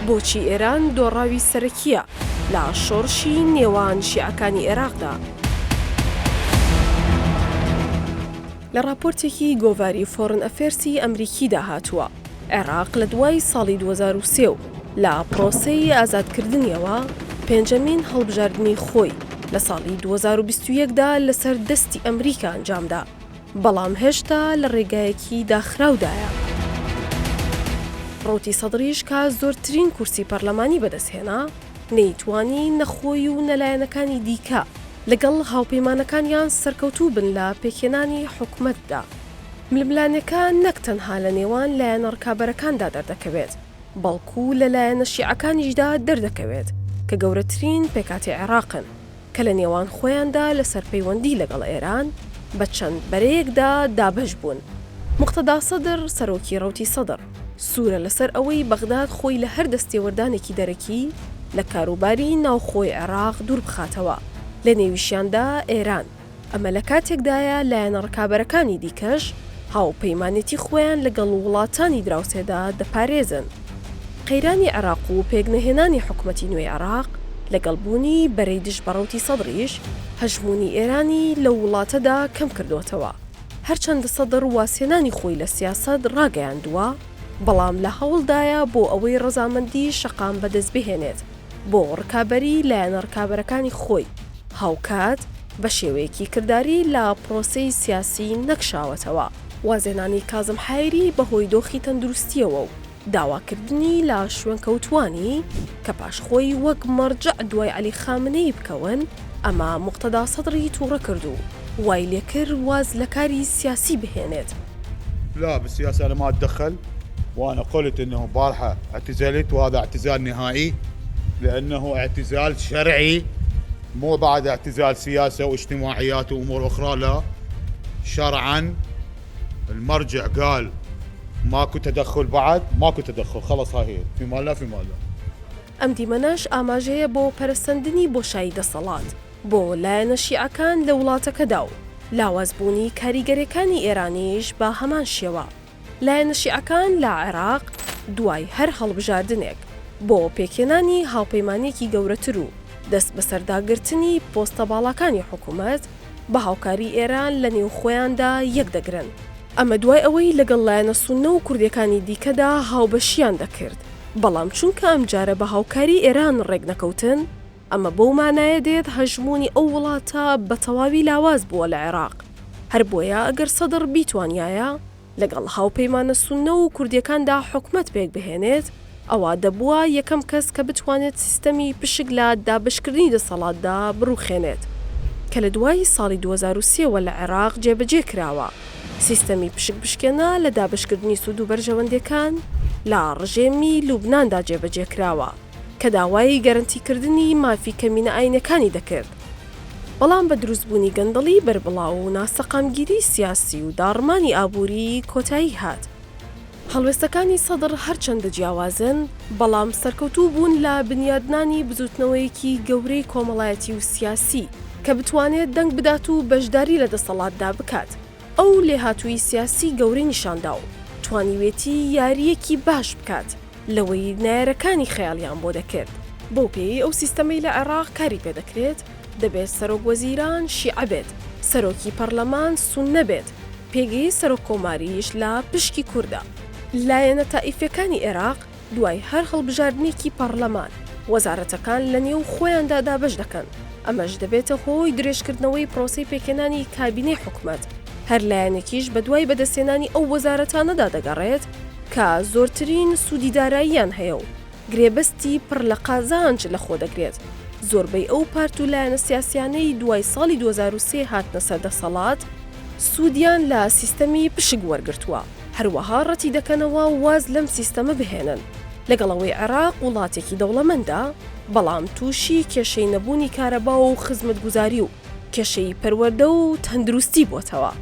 بۆچی ئێران دۆڕاوی سەرەکیە لە شۆڕشی نێوان شیعەکانی عێراقدا. لە راپۆرتێکی گۆڤاری فۆرن ئەفێرسی ئەمریکیدا هاتووە عێراق لە دوای ساڵی 2003 لە پرۆسەی ئازادکردنیەوە پێنجەمین هەڵبژاردنی خۆی لە ساڵی 2021دا لەسەر دەستی ئەمریکا ئەنجامدا، بەڵام هێشتا لە ڕێگایەکی داخراودایە. ڕۆتی سەدریش کە زۆرترین کورسی پەرلەمانی بەدەستهێنا نەیتوانی نەخۆی و نەلایەنەکانی دیکە لەگەڵ هاوپەیمانەکانیان سەرکەوتوو بن لە پێکهێنانی حکومەتدا. ململانەکە نەک تەنها لە نێوان لایەنە ڕکابەرەکاندا دەردەکەوێت، بەڵکو لە لایەنە شیعەکانیشدا دەردەکەوێت کە گەورەترین پێکاتی عێراقن، کە لە نێوان خۆیاندا لەسەر پەیوەندی لەگەڵ ئێران بە چەند بەرەیەکدا دابەش بوون. موقتەدا سەدر سەرۆکی ڕەوتی سەدر سوورە لەسەر ئەوەی بەغداد خۆی لە هەر دەستێوەردانێکی دەرەکی لە کاروباری ناوخۆی عێراق دوور بخاتەوە، لە نێویشیاندا ئێران. ئەمە لە کاتێکدایە لایەنە ڕکابەرەکانی دیکەش هاوپەیمانێتی خۆیان لەگەڵ وڵاتانی دراوسێدا دەپارێزن. قەیرانی عێراق و پێکنەهێنانی حکومەتی نوێی عێراق لەگەڵبوونی بەرەی دژ بە ڕەوتی سەدریش هەژمونی ئێرانی لە وڵاتەدا کەم کردوتەوە. هەرچەندە سەدر واسێنانی خۆی لە سیاسەت ڕاگەیاندووە، بەڵام لە هەوڵدایە بۆ ئەوەی ڕەزامەندی شەقام بەدەست بهێنێت بۆ ڕکابەری لایەنە ڕکابەرەکانی خۆی، هاوکات بە شێوەیەکی کردداری لە پرۆسەی سیاسی نەکشاوەتەوە. وازێنانی کازم حایری بەهۆی دۆخی تەندروستیەوە و داواکردنی لە شوێنکەوتوانی کە پاشخۆی وەک مەرجع دوای عەلی خامنەی بکەون، ئەمە موقتەدا سەدری تووڕە کردو وای لێکرد واز لە کاری سیاسی بهێنێت. لا بالسياسة أنا ما أتدخل، وأنا قلت أنه بارحة اعتزلت وهذا اعتزال نهائي، لأنه اعتزال شرعي مو بعد اعتزال سياسة واجتماعيات وأمور أخرى. لا، شرعا المرجع قال ماكو تدخل، بعد ماكو تدخل، خلص هاي هي في مال لا في مال لا. ئەم دیمەنەش ئاماژەیە بۆ پەرستەندنی بۆشایی دەسەڵات بۆ لایەنە شیعەکان لە وڵاتەکەدا و لاوازبوونی کاریگەرەکانی ئێرانیش بە هەمان شێوە. لایەنە شیعەکان لە عێراق دوای هەر هەڵبژاردنێک بۆ پێکهێنانی هاوپەیمانێکی گەورەتر و دەست بەسەرداگرتنی پۆستە باڵەکانی حکوومەت بە هاوکاری ئێران لە نێو خۆیاندا یەک دەگرن. ئەمە دوای ئەوەی لەگەڵ لایەنە سوننە و کوردیەکانی دیکەدا هاوبەشیان دەکرد، بەڵام چونکە ئەم جارە بە هاوکاری ئێران ڕێک نەکەوتن، ئەمە بەو مانایە دێت هەژمونی ئەو وڵاتە بە تەواوی لاواز بووە لە عێراق. هەر بۆیە ئەگەر سەدر بیتوانایە لەگەڵ هاوپەیمانە سوننە و کوردیەکاندا حکومەت پێک بهێنێت، ئەوە دەبووە یەکەم کەس کە بتوانێت سیستەمی پشک لە دابشکردنی دەسەڵاتدا بڕوخێنێت کە لە دوای ساڵی 2003 لە عێراق جێبەجێ کراوە. سیستەمی پشک بشکێنە لە دابشکردنی سوود و بەرژەوەندەکان لە ڕژێمی لوبناندا جێبەجێ کراوە کە داوای گەرنتیکردنی مافی کەمینە ئاینەکانی دەکرد، بەڵام بە دروستبوونی گەندەڵی بەربڵاو و ناسەقامگیری سیاسی و داڕمانی ئابووری کۆتایی هات. هەڵوێستەکانی سەدر هەرچەندە جیاوازن، بەڵام سەرکەوتوو بوون لە بنیادنانی بزوتنەوەیەکی گەورەی کۆمەڵایەتی و سیاسی کە بتوانێت دەنگ بدات و بەشداری لە دەسەڵاتدا بکات. ئەو لێهاتووی سیاسی گەورەی نیشاندا و توانیوێتی یاریەکی باش بکات لەوەی نایەرەکانی خەیاڵیان بۆ دەکرد. بۆ پێی ئەو سیستەمەی لە عێراق کاری پێدەکرێت، دەبێت سەرۆک وەزیران شیعە بێت، سەرۆکی پەرلەمان سوننە بێت، پێگەی سەرۆک کۆماریش لە پشکی کووردە. لایەنە تائیفەکانی عێراق دوای هەر هەڵبژاردنێکی پەرلەمان وەزارەتەکان لە نێو خۆیاندا دابەش دەکەن. ئەمەش دەبێتە هۆی درێژکردنەوەی پرۆسەی پێکهێنانی کابینەی حکومەت. هەر لایەنێکیش بە دوای بەدەستێنانی ئەو وەزارەتانەدا دەگەڕێت کە زۆرترین سوودی داراییان هەیە و گرێبەستی پڕ لە قازانج لە خۆ دەگرێت. زۆربەی ئەو پارت و لایەنە سیاسیانەی دوای ساڵی 2003 هاتنە سەر دەسەڵات سوودیان لە سیستەمی پشک وەرگرتووە. هەروەها ڕەتی دەکەنەوە واز لەم سیستەمە بهێنن، لەگەڵەوەی عێراق وڵاتێکی دەوڵەمەندە، بەڵام تووشی کێشەی نەبوونی کارەبا و خزمەتگوزاری و کێشەی پەروەردە و تەندروستی بووتەوە.